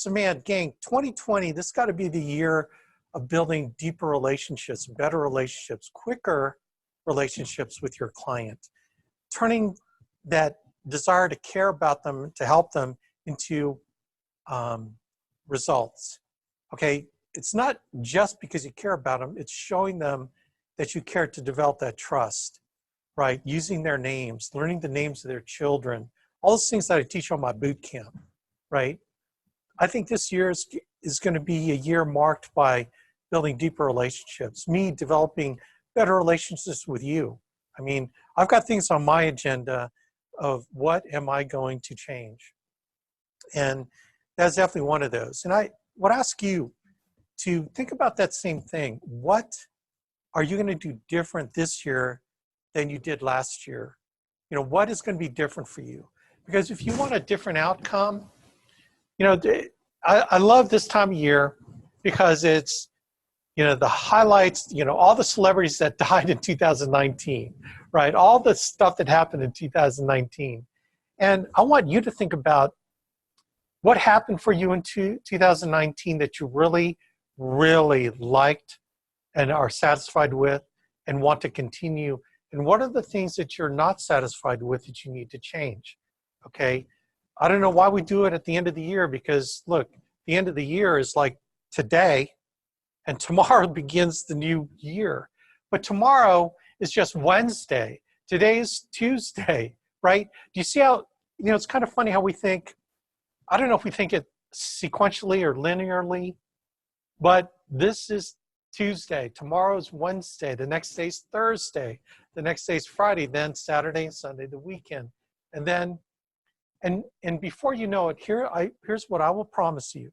So man, gang, 2020, this got to be the year of building deeper relationships, better relationships, quicker relationships with your client, turning that desire to care about them, to help them, into results. Okay, it's not just because you care about them, it's showing them that you care to develop that trust, right? Using their names, learning the names of their children, all those things that I teach on my boot camp, right? I think this year is going to be a year marked by building deeper relationships, me developing better relationships with you. I mean, I've got things on my agenda of what am I going to change? And that's definitely one of those. And I would ask you to think about that same thing. What are you going to do different this year than you did last year? You know, what is going to be different for you? Because if you want a different outcome, you know, I love this time of year because it's, you know, the highlights, you know, all the celebrities that died in 2019, right? All the stuff that happened in 2019. And I want you to think about what happened for you in 2019 that you really, really liked and are satisfied with and want to continue. And what are the things that you're not satisfied with that you need to change? Okay. I don't know why we do it at the end of the year, because look, the end of the year is like today, and tomorrow begins the new year. But tomorrow is just Wednesday. Today is Tuesday, right? Do you see how, you know, it's kind of funny how we think, I don't know if we think it sequentially or linearly, but this is Tuesday, tomorrow is Wednesday, the next day is Thursday, the next day is Friday, then Saturday and Sunday, the weekend. And then, and before you know it, here's what I will promise you.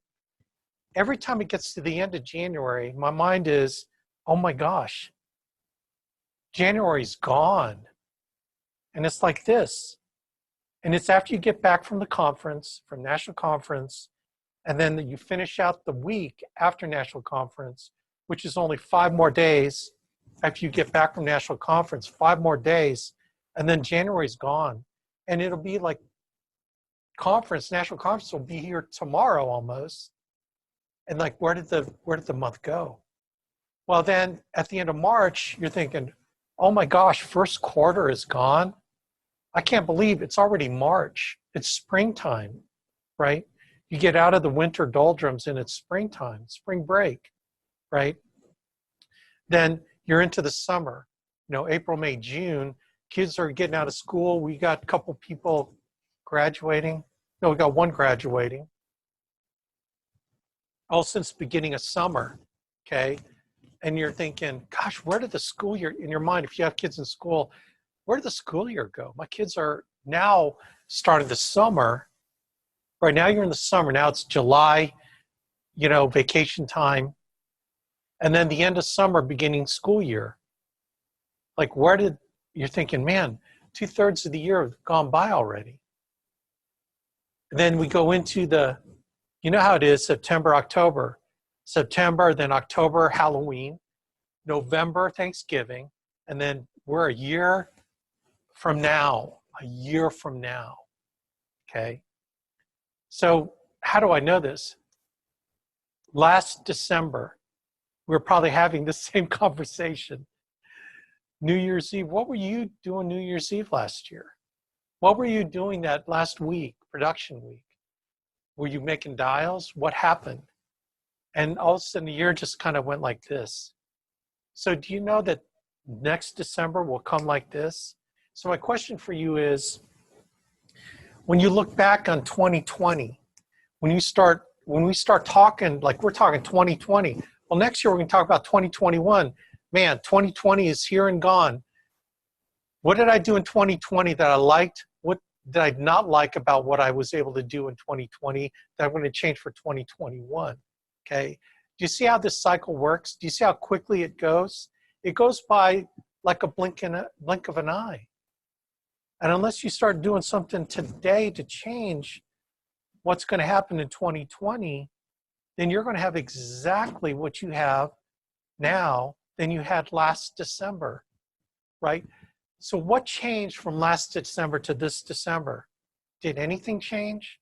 Every time it gets to the end of January, my mind is, oh my gosh, January's gone. And it's like this. And it's after you get back from the conference, from national conference, and then you finish out the week after national conference, which is only 5 more days after you get back from national conference, 5 more days, and then January's gone. And it'll be like national conference will be here tomorrow almost. And like, where did the month go? Well, then at the end of March, you're thinking, oh my gosh, first quarter is gone. I can't believe it's already March. It's springtime, right? You get out of the winter doldrums and it's springtime, spring break, right? Then you're into the summer, you know, April, May, June, kids are getting out of school. We got a couple people graduating. No, we got one graduating. All since the beginning of summer, okay? And you're thinking, gosh, where did the school year, in your mind, if you have kids in school, where did the school year go? My kids are now starting the summer. Right now you're in the summer. Now it's July, you know, vacation time. And then the end of summer, beginning school year. Like you're thinking, man, 2/3 of the year have gone by already. And then we go into you know how it is, September, October. September, then October, Halloween. November, Thanksgiving. And then we're a year from now, okay? So how do I know this? Last December, we were probably having the same conversation. New Year's Eve, what were you doing New Year's Eve last year? What were you doing that last week, production week? Were you making dials? What happened? And all of a sudden the year just kind of went like this. So do you know that next December will come like this? So my question for you is, when you look back on 2020, when we start talking, like we're talking 2020, well, next year we're going to talk about 2021. Man, 2020 is here and gone. What did I do in 2020 that I liked? What did I not like about what I was able to do in 2020 that I'm going to change for 2021? Okay. Do you see how this cycle works? Do you see how quickly it goes? It goes by like a blink of an eye. And unless you start doing something today to change what's going to happen in 2020, then you're going to have exactly what you have now than you had last December, right? So what changed from last December to this December? Did anything change?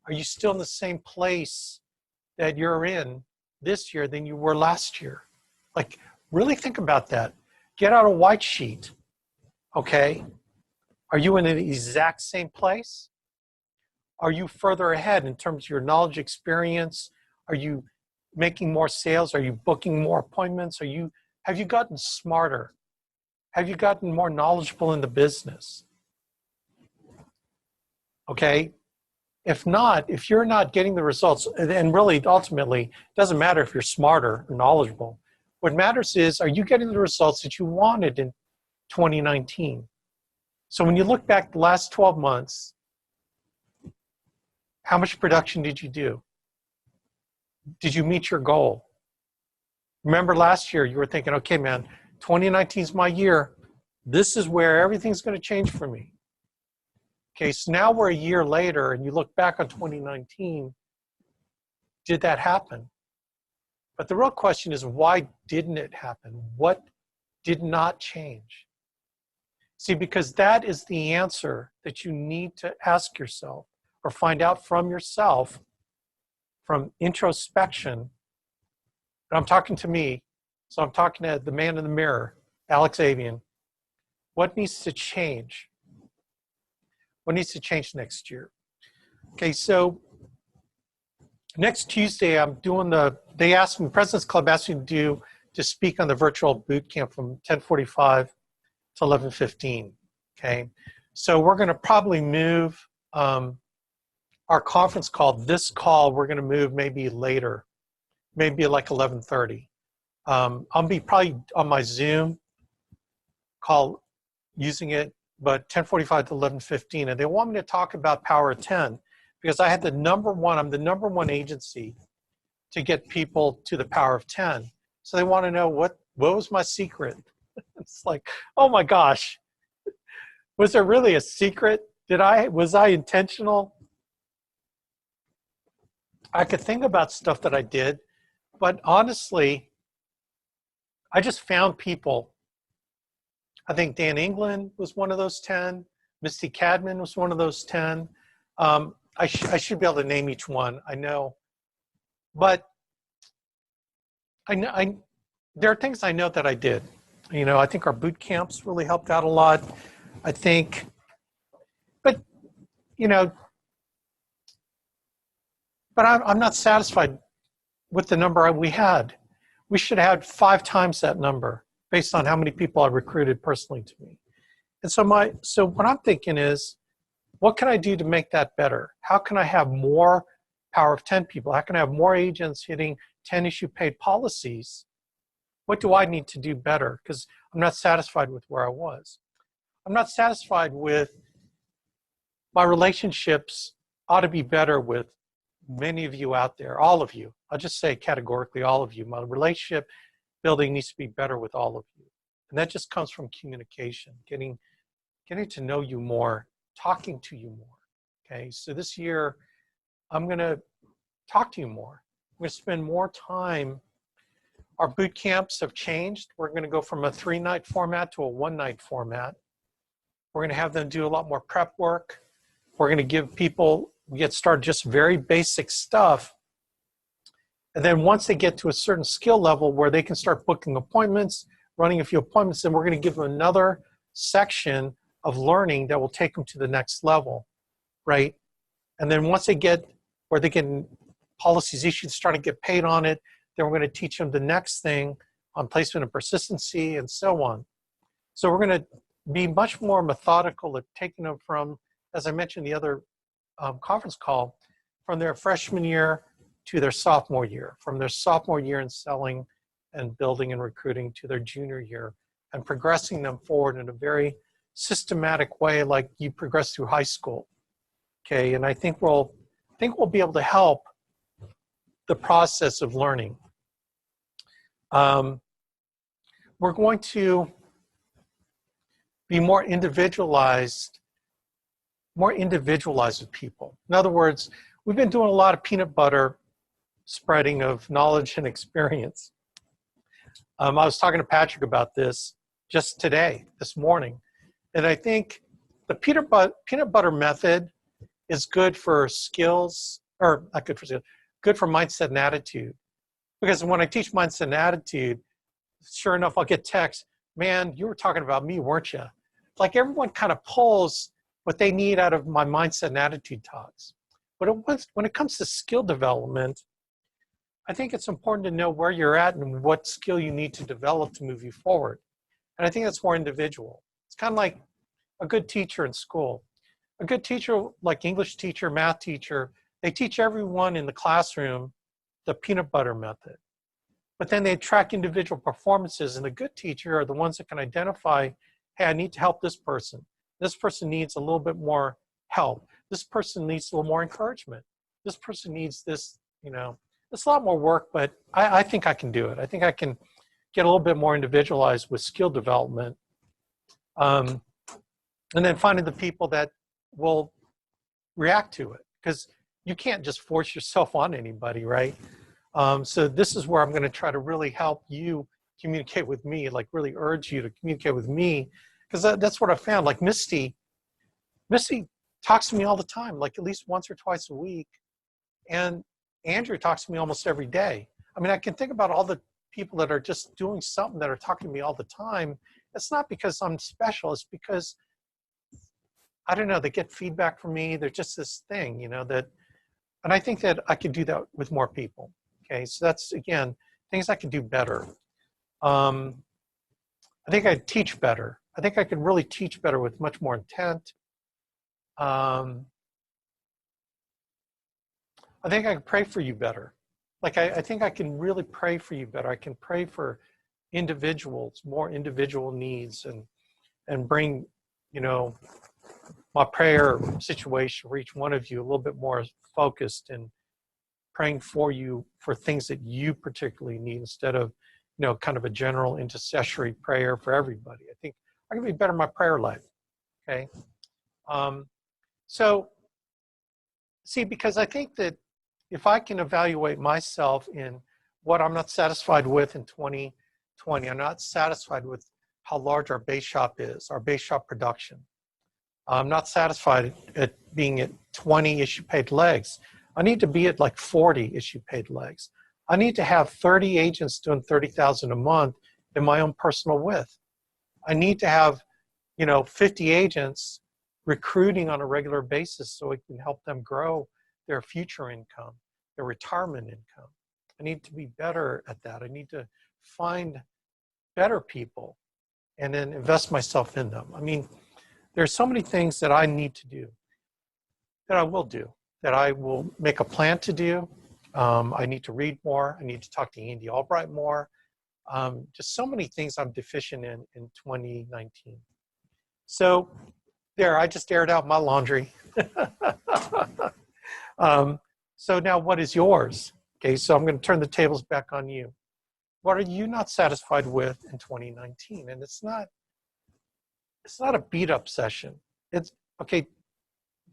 Are you still in the same place that you're in this year than you were last year? Like, really think about that. Get out a white sheet, okay? Are you in the exact same place? Are you further ahead in terms of your knowledge, experience? Are you making more sales? Are you booking more appointments? Have you gotten smarter? Have you gotten more knowledgeable in the business? Okay? If not, if you're not getting the results, and really ultimately, it doesn't matter if you're smarter or knowledgeable. What matters is, are you getting the results that you wanted in 2019? So when you look back the last 12 months, how much production did you do? Did you meet your goal? Remember last year, you were thinking, okay, man, 2019 is my year. This is where everything's going to change for me. Okay, so now we're a year later, and you look back on 2019, did that happen? But the real question is, why didn't it happen? What did not change? See, because that is the answer that you need to ask yourself or find out from yourself, from introspection. And I'm talking to me, so I'm talking to the man in the mirror, Alex Avian. What needs to change? What needs to change next year? Okay, so next Tuesday, I'm doing they asked me, President's Club asked me to speak on the virtual boot camp from 10:45 to 11:15, okay? So we're gonna probably move our conference call, this call, we're gonna move maybe later, maybe like 11:30. I'll be probably on my Zoom call using it, but 10:45 to 11:15, and they want me to talk about Power of 10 because I'm the number one agency to get people to the Power of 10. So they want to know what was my secret? It's like, oh my gosh, was there really a secret? Was I intentional? I could think about stuff that I did, but honestly, I just found people. I think Dan England was one of those 10. Misty Cadman was one of those 10. I should be able to name each one, I know. But there are things I know that I did. You know, I think our boot camps really helped out a lot. I think, but, you know, but I'm not satisfied with the number we had. We should have had 5 times that number based on how many people I recruited personally to me. And so what I'm thinking is, what can I do to make that better? How can I have more Power of 10 people? How can I have more agents hitting 10 issue paid policies? What do I need to do better? Because I'm not satisfied with where I was. I'm not satisfied with my relationships ought to be better with many of you out there, all of you. I'll just say categorically, all of you. My relationship building needs to be better with all of you. And that just comes from communication, getting to know you more, talking to you more. Okay, so this year, I'm going to talk to you more. I'm going to spend more time. Our boot camps have changed. We're going to go from a 3-night format to a 1-night format. We're going to have them do a lot more prep work. We're going to give people, get started just very basic stuff. And then once they get to a certain skill level where they can start booking appointments, running a few appointments, then we're going to give them another section of learning that will take them to the next level, right? And then once they get where they get policies issued, start to get paid on it, then we're going to teach them the next thing on placement and persistency and so on. So we're going to be much more methodical at taking them from, as I mentioned the other conference call, from their freshman year to their sophomore year, from their sophomore year in selling and building and recruiting to their junior year, and progressing them forward in a very systematic way like you progress through high school. Okay, and I think we'll be able to help the process of learning. We're going to be more individualized with people. In other words, we've been doing a lot of peanut butter spreading of knowledge and experience. I was talking to Patrick about this just today, this morning, and I think the peanut butter method is good for skills, or not good for skills, good for mindset and attitude. Because when I teach mindset and attitude, sure enough, I'll get text, man, you were talking about me, weren't you? Like everyone kind of pulls what they need out of my mindset and attitude talks. But when it comes to skill development, I think it's important to know where you're at and what skill you need to develop to move you forward. And I think that's more individual. It's kind of like a good teacher in school. A good teacher, like English teacher, math teacher, they teach everyone in the classroom the peanut butter method. But then they track individual performances, and the good teacher are the ones that can identify, hey, I need to help this person. This person needs a little bit more help. This person needs a little more encouragement. This person needs this, you know, it's a lot more work, but I think I can do it. I think I can get a little bit more individualized with skill development. And then finding the people that will react to it, because you can't just force yourself on anybody, right? So this is where I'm going to try to really help you communicate with me, like really urge you to communicate with me, because that's what I found. Like Misty talks to me all the time, like at least once or twice a week. And Andrew talks to me almost every day. I mean, I can think about all the people that are just doing something that are talking to me all the time. It's not because I'm special. It's because, I don't know, they get feedback from me. They're just this thing, you know, that, and I think that I could do that with more people. Okay, so that's, again, things I could do better. I think I'd teach better. I think I could really teach better with much more intent. I think I can pray for you better. Like I think I can really pray for you better. I can pray for individuals, more individual needs, and bring, you know, my prayer situation for each one of you a little bit more focused and praying for you for things that you particularly need instead of, you know, kind of a general intercessory prayer for everybody. I think I can be better in my prayer life. Okay. So see, because I think that if I can evaluate myself in what I'm not satisfied with in 2020, I'm not satisfied with how large our base shop is, our base shop production. I'm not satisfied at being at 20 issue paid legs. I need to be at like 40 issue paid legs. I need to have 30 agents doing 30,000 a month in my own personal width. I need to have, you know, 50 agents recruiting on a regular basis so it can help them grow their future income, their retirement income. I need to be better at that. I need to find better people and then invest myself in them. I mean, there's so many things that I need to do, that I will do, that I will make a plan to do. I need to read more. I need to talk to Andy Albright more. Just so many things I'm deficient in 2019. So there, I just aired out my laundry. So now what is yours? Okay, so I'm going to turn the tables back on you. What are you not satisfied with in 2019? And it's not a beat up session. It's, okay,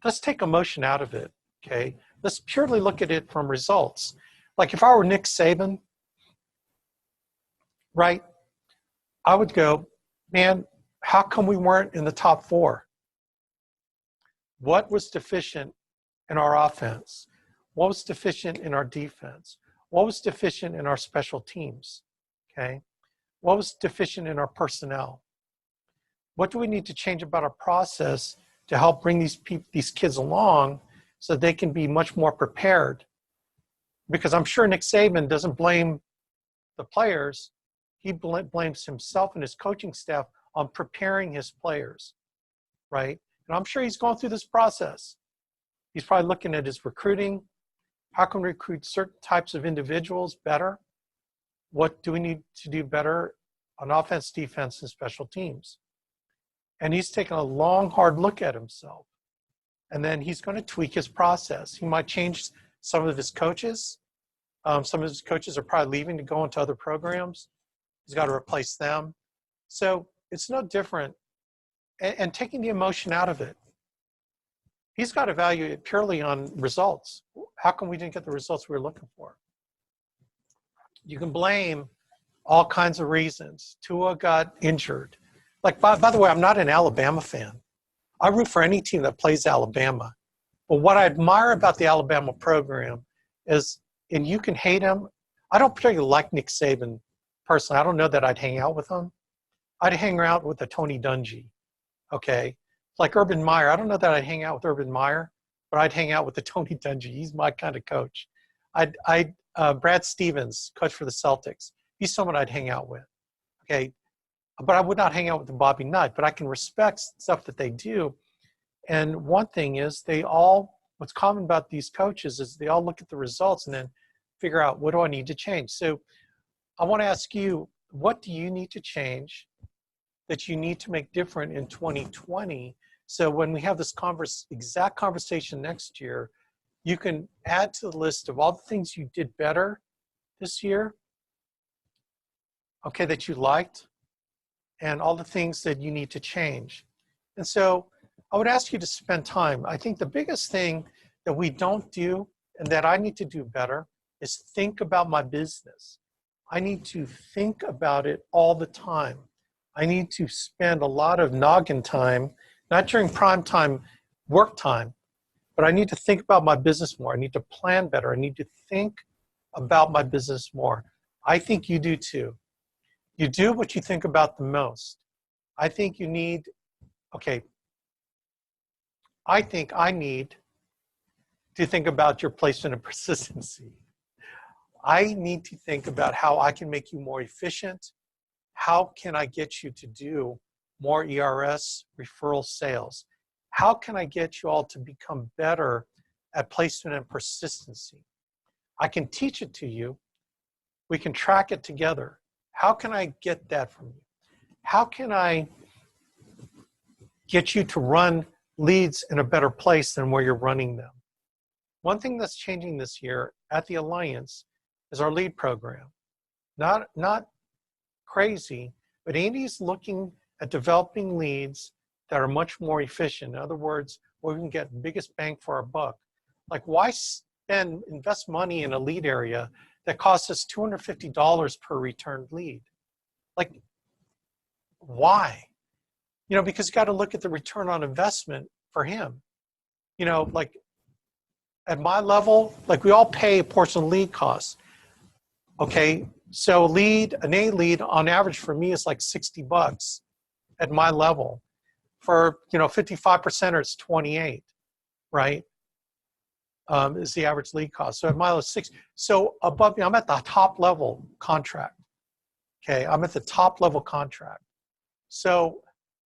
let's take emotion out of it, okay? Let's purely look at it from results. Like if I were Nick Saban, right? I would go, man, how come we weren't in the top 4? What was deficient in our offense? What was deficient in our defense? What was deficient in our special teams? Okay. What was deficient in our personnel? What do we need to change about our process to help bring these kids along so they can be much more prepared? Because I'm sure Nick Saban doesn't blame the players. He blames himself and his coaching staff on preparing his players, right? And I'm sure he's going through this process. He's probably looking at his recruiting. How can we recruit certain types of individuals better? What do we need to do better on offense, defense, and special teams? And he's taken a long, hard look at himself. And then he's going to tweak his process. He might change some of his coaches. Some of his coaches are probably leaving to go into other programs. He's got to replace them. So it's no different. And taking the emotion out of it. He's got to value it purely on results. How come we didn't get the results we were looking for? You can blame all kinds of reasons. Tua got injured. Like, by the way, I'm not an Alabama fan. I root for any team that plays Alabama. But what I admire about the Alabama program is, and you can hate him, I don't particularly like Nick Saban personally. I don't know that I'd hang out with him. I'd hang out with a Tony Dungy, okay? Like Urban Meyer, I don't know that I'd hang out with Urban Meyer, but I'd hang out with the Tony Dungy. He's my kind of coach. Brad Stevens, coach for the Celtics, he's someone I'd hang out with, okay? But I would not hang out with the Bobby Knight, but I can respect stuff that they do. And one thing is what's common about these coaches is they all look at the results and then figure out, what do I need to change? So I want to ask you, what do you need to change that you need to make different in 2020? So when we have this exact conversation next year, you can add to the list of all the things you did better this year, okay, that you liked, and all the things that you need to change. And so I would ask you to spend time. I think the biggest thing that we don't do and that I need to do better is think about my business. I need to think about it all the time. I need to spend a lot of noggin time, not during prime time, work time, but I need to think about my business more. I need to plan better. I need to think about my business more. I think you do too. You do what you think about the most. I think you need, okay, I think I need to think about your placement and persistency. I need to think about how I can make you more efficient. How can I get you to do more ERS referral sales? How can I get you all to become better at placement and persistency? I can teach it to you. We can track it together. How can I get that from you? How can I get you to run leads in a better place than where you're running them? One thing that's changing this year at the Alliance is our lead program. Not crazy, but Andy's looking at developing leads that are much more efficient. In other words, where we can get biggest bang for our buck. Like, why invest money in a lead area that costs us $250 per returned lead? Like, why? You know, because you got to look at the return on investment for him. You know, like at my level, like we all pay a portion of lead costs. Okay, so an A lead on average for me is like $60 at my level. For 55%, it's 28, right? Is the average lead cost. So at my level, 6. So above me, I'm at the top level contract. Okay, I'm at the top level contract. So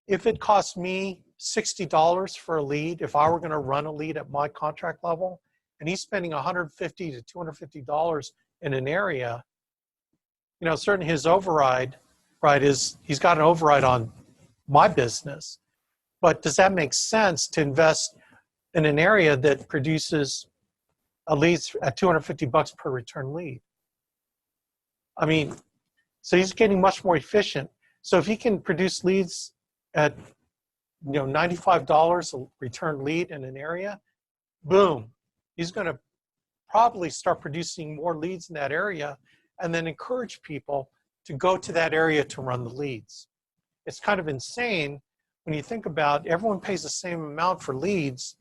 if it costs me $60 for a lead, if I were going to run a lead at my contract level, and he's spending $150 to $250 in an area, certainly his override, right, he's got an override on my business. But does that make sense to invest in an area that produces a lead at $250 per return lead? I mean, so he's getting much more efficient. So if he can produce leads at $95 a return lead in an area, boom, he's going to probably start producing more leads in that area and then encourage people to go to that area to run the leads. It's kind of insane when you think about everyone pays the same amount for leads,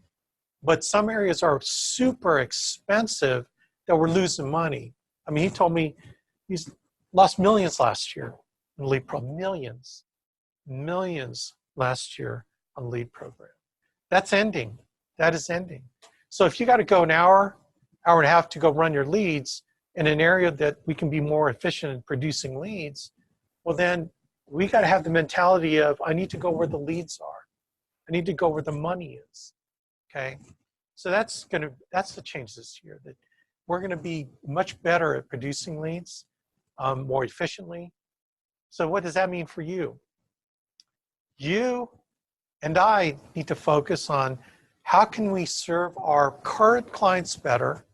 but some areas are super expensive that we're losing money. I mean, he told me he's lost millions last year in lead program. Millions last year on lead program. That's ending. That is ending. So if you got to go an hour and a half to go run your leads in an area that we can be more efficient in producing leads, well then we got to have the mentality of, I need to go where the leads are. I need to go where the money is, okay? So that's the change this year, that we're going to be much better at producing leads more efficiently. So what does that mean for you? You and I need to focus on how can we serve our current clients better,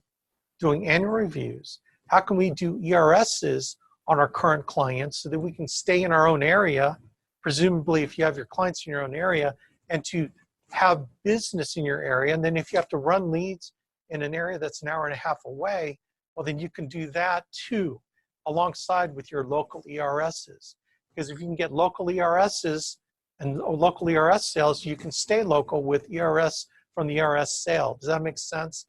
doing annual reviews. How can we do ERSs on our current clients so that we can stay in our own area, presumably if you have your clients in your own area, and to have business in your area. And then if you have to run leads in an area that's an hour and a half away, well, then you can do that too, alongside with your local ERSs. Because if you can get local ERSs and local ERS sales, you can stay local with ERS from the IRS sale. Does that make sense?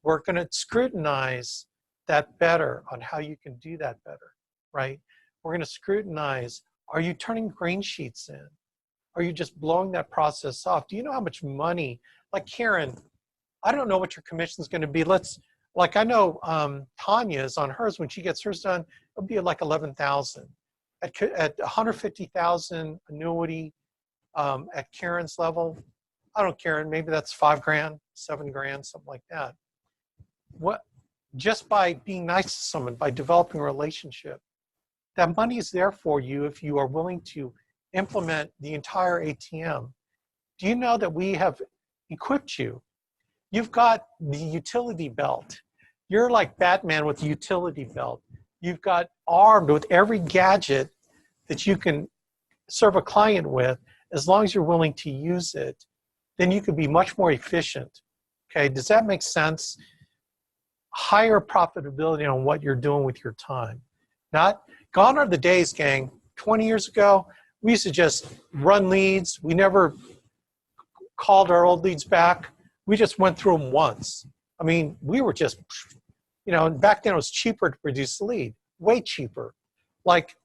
We're going to scrutinize that better on how you can do that better, right? We're going to scrutinize, are you turning grain sheets in? Are you just blowing that process off? Do you know how much money, like Karen, I don't know what your commission is going to be. Like I know Tanya's on hers, when she gets hers done, it'll be like 11,000. At 150,000 annuity at Karen's level, I don't know, Karen, maybe that's 5 grand, 7 grand, something like that. Just by being nice to someone, by developing a relationship, that money is there for you if you are willing to implement the entire ATM. Do you know that we have equipped you? You've got the utility belt. You're like Batman with the utility belt. You've got armed with every gadget that you can serve a client with. As long as you're willing to use it, then you could be much more efficient. Okay, does that make sense? Higher profitability on what you're doing with your time. Not gone are the days, gang. 20 years ago, we used to just run leads. We never called our old leads back. We just went through them once. I mean, we were just, back then it was cheaper to produce a lead, way cheaper, like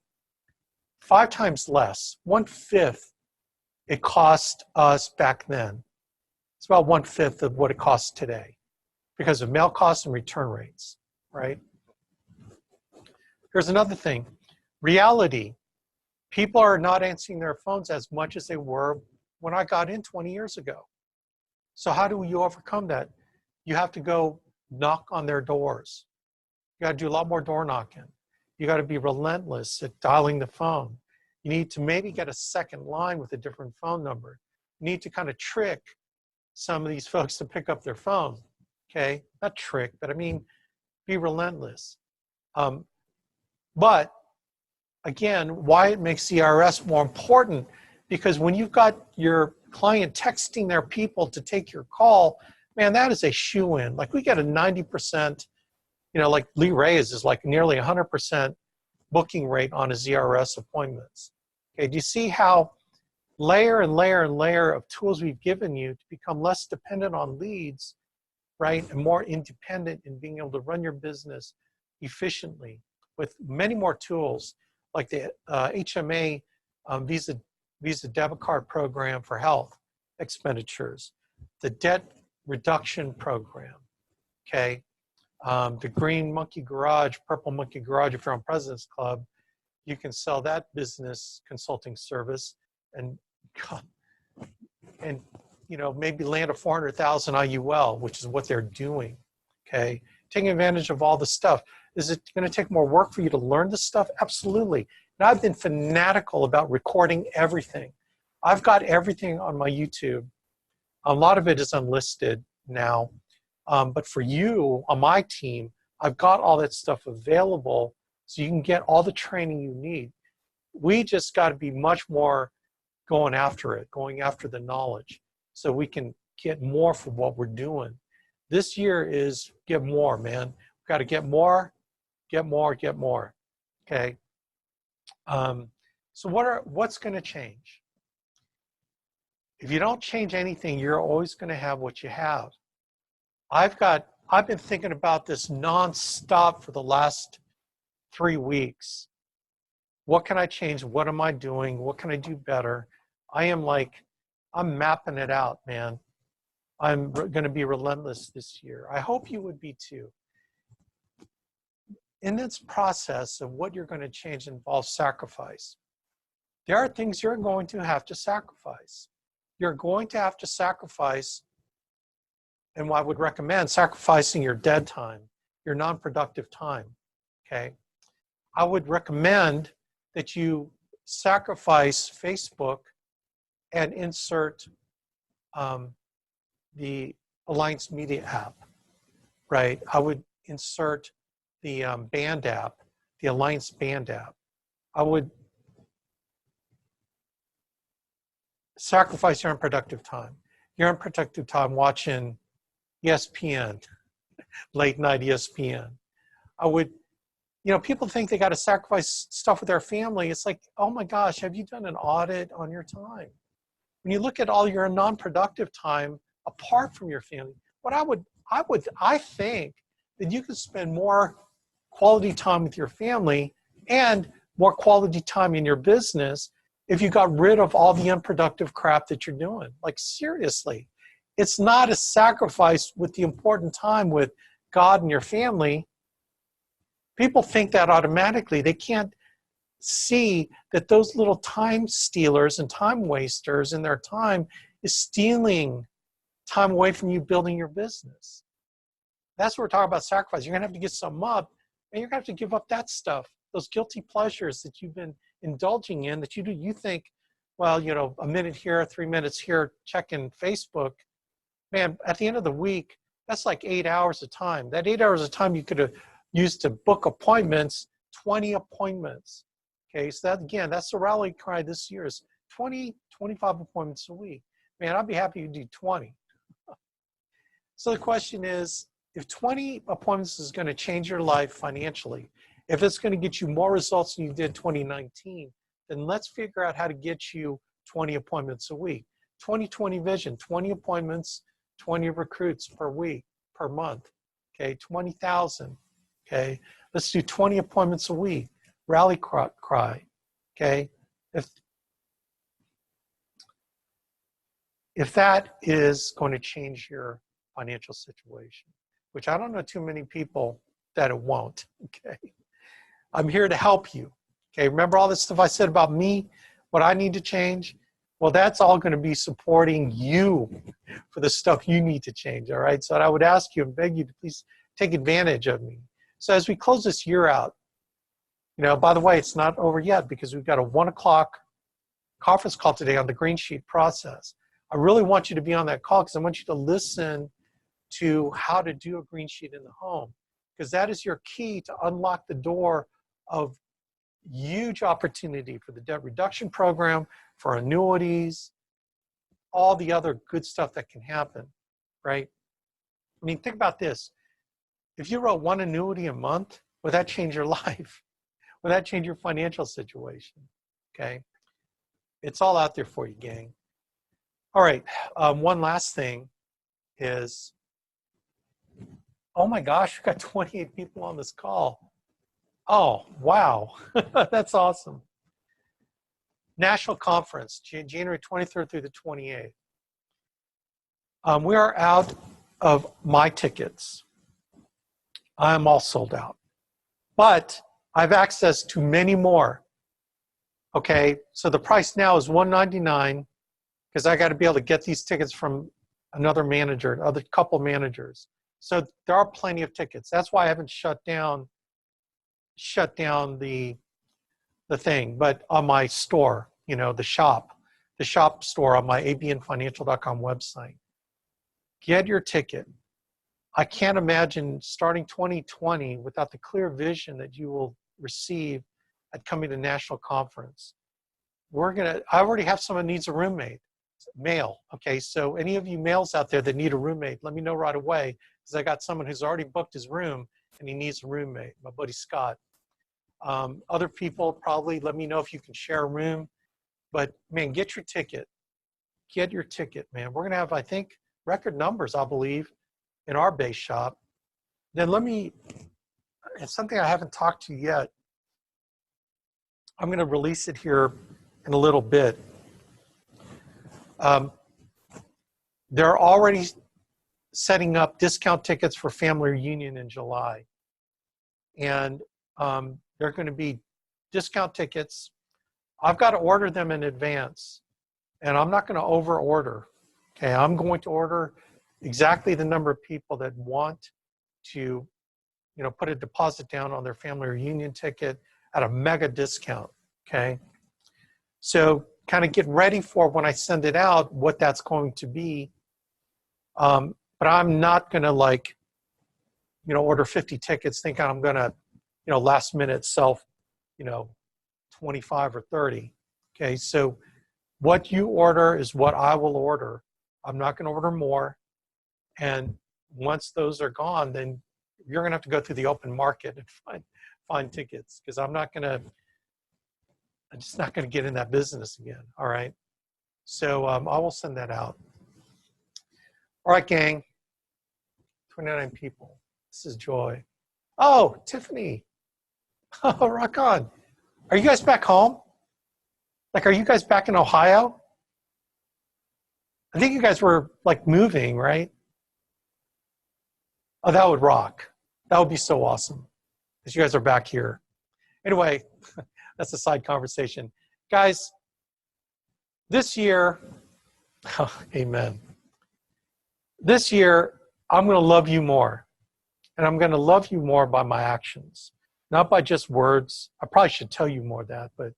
5 times less, 1/5 it cost us back then. It's about 1/5 of what it costs today because of mail costs and return rates, right? Here's another thing, reality. People are not answering their phones as much as they were when I got in 20 years ago. So how do you overcome that? You have to go knock on their doors. You got to do a lot more door knocking. You got to be relentless at dialing the phone. You need to maybe get a second line with a different phone number. You need to kind of trick some of these folks to pick up their phone, okay? Not trick, but I mean, be relentless. But again, why it makes the IRS more important, because when you've got your client texting their people to take your call, man, that is a shoo-in. Like we get a 90%, like Lee Reyes is like nearly 100% booking rate on his ZRS appointments. Okay, do you see how layer and layer and layer of tools we've given you to become less dependent on leads, right, and more independent in being able to run your business efficiently with many more tools like the HMA Visa debit card program for health expenditures, the debt reduction program, okay, the Green Monkey Garage, Purple Monkey Garage. If you're on President's Club, you can sell that business consulting service and maybe land a 400,000 IUL, which is what they're doing, okay? Taking advantage of all the stuff. Is it going to take more work for you to learn this stuff? Absolutely. And I've been fanatical about recording everything. I've got everything on my YouTube. A lot of it is unlisted now. But for you, on my team, I've got all that stuff available so you can get all the training you need. We just got to be much more going after the knowledge so we can get more for what we're doing. This year is get more, man. We've got to get more, get more, get more, okay? So what's going to change? If you don't change anything, you're always going to have what you have. I've been thinking about this nonstop for the last 3 weeks. What can I change? What am I doing? What can I do better? I'm mapping it out, man. I'm going to be relentless this year. I hope you would be too. In this process of what you're going to change involves sacrifice. There are things you're going to have to sacrifice. You're going to have to sacrifice, and I would recommend sacrificing your dead time, your non-productive time, okay? I would recommend that you sacrifice Facebook and insert the Alliance Media app, right? I would insert the Band app, the Alliance Band app. I would sacrifice your unproductive time. Your unproductive time watching ESPN, late night ESPN. I would, people think they got to sacrifice stuff with their family. It's like, oh my gosh, have you done an audit on your time? When you look at all your non-productive time apart from your family. What I think that you can spend more quality time with your family and more quality time in your business if you got rid of all the unproductive crap that you're doing. Like, seriously, it's not a sacrifice with the important time with God and your family. People think that automatically. They can't see that those little time stealers and time wasters in their time is stealing time away from you building your business. That's what we're talking about, sacrifice. You're going to have to get some up, and you're going to have to give up that stuff, those guilty pleasures that you've been indulging in that you think, well, you know, a minute here, 3 minutes here, checking Facebook. Man, at the end of the week, that's like 8 hours of time. That 8 hours of time you could have used to book appointments, 20 appointments. Okay, so that, again, that's the rally cry this year is 20, 25 appointments a week. Man, I'd be happy to do 20. So the question is, if 20 appointments is going to change your life financially, if it's going to get you more results than you did 2019, then let's figure out how to get you 20 appointments a week. 20/20 vision, 20 appointments, 20 recruits per week, per month. Okay, 20,000. Okay, let's do 20 appointments a week. Rally cry. Okay, if that is going to change your financial situation, which I don't know too many people that it won't. Okay, I'm here to help you. Okay, remember all this stuff I said about me, what I need to change? Well, that's all going to be supporting you for the stuff you need to change, all right? So I would ask you and beg you to please take advantage of me. So as we close this year out, you know, by the way, it's not over yet because we've got a 1 o'clock conference call today on the green sheet process. I really want you to be on that call because I want you to listen to how to do a green sheet in the home, because that is your key to unlock the door of huge opportunity for the debt reduction program, for annuities, all the other good stuff that can happen, right? I mean, think about this. If you wrote one annuity a month, would that change your life? Would that change your financial situation? Okay? It's all out there for you, gang. All right, one last thing is, oh my gosh, we've got 28 people on this call. Oh, wow, that's awesome. National Conference, January 23rd through the 28th. We are out of my tickets. I'm all sold out. But I have access to many more. Okay, so the price now is $199 because I got to be able to get these tickets from another manager, other couple managers. So there are plenty of tickets. That's why I haven't shut down the thing. But on my store, you know, the shop store on my abnfinancial.com website, get your ticket. I can't imagine starting 2020 without the clear vision that you will receive at coming to National Conference. I already have someone who needs a roommate, male. Okay, so any of you males out there that need a roommate, let me know right away, because I got someone who's already booked his room and he needs a roommate, my buddy Scott. Other people, probably let me know if you can share a room. But man, get your ticket. Get your ticket, man. We're gonna have, I think, record numbers, I believe, in our base shop. Then it's something I haven't talked to yet. I'm going to release it here in a little bit. They're already setting up discount tickets for family reunion in July. And they're going to be discount tickets. I've got to order them in advance. And I'm not going to over order. Okay, I'm going to order exactly the number of people that want to, you know, put a deposit down on their family reunion ticket at a mega discount, okay? So kind of get ready for when I send it out, what that's going to be. But I'm not gonna order 50 tickets thinking I'm gonna, last minute sell, 25 or 30, okay? So what you order is what I will order. I'm not gonna order more. And once those are gone, then you're gonna have to go through the open market and find tickets, because I'm just not gonna get in that business again, all right? So I will send that out. All right, gang. 29 people. This is joy. Oh, Tiffany. Oh, rock on. Are you guys back home? Like, are you guys back in Ohio? I think you guys were like moving, right? Oh, that would rock. That would be so awesome because you guys are back here. Anyway, that's a side conversation. Guys, this year, oh, amen. This year, I'm going to love you more. And I'm going to love you more by my actions, not by just words. I probably should tell you more of that, but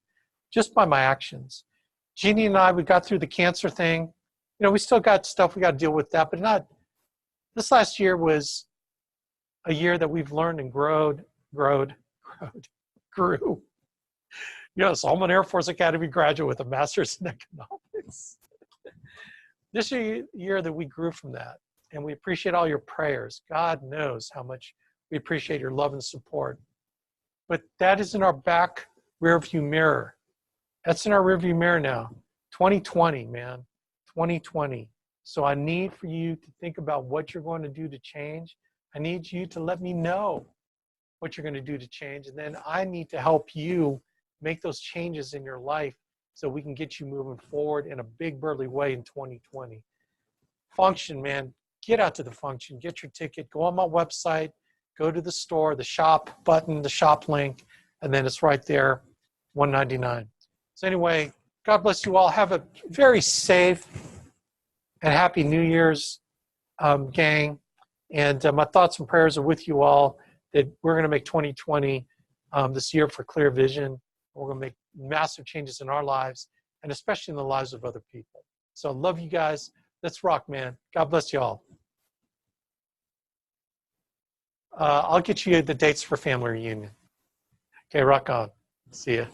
just by my actions. Jeannie and I, we got through the cancer thing. You know, we still got stuff we got to deal with that, but not. This last year was a year that we've learned and grew. Yes, I'm an Air Force Academy graduate with a master's in economics. This year that we grew from that, and we appreciate all your prayers. God knows how much we appreciate your love and support. But that is in our back rearview mirror. That's in our rearview mirror now. 2020, man, 2020. So I need for you to think about what you're going to do to change. I need you to let me know what you're going to do to change. And then I need to help you make those changes in your life so we can get you moving forward in a big, burly way in 2020. Function, man. Get out to the function. Get your ticket. Go on my website. Go to the store, the shop button, the shop link, and then it's right there, $199. So anyway, God bless you all. Have a very safe and happy New Year's, gang. And my thoughts and prayers are with you all that we're going to make 2020 this year for clear vision. We're going to make massive changes in our lives and especially in the lives of other people. So I love you guys. Let's rock, man. God bless you all. I'll get you the dates for family reunion. Okay, rock on. See ya.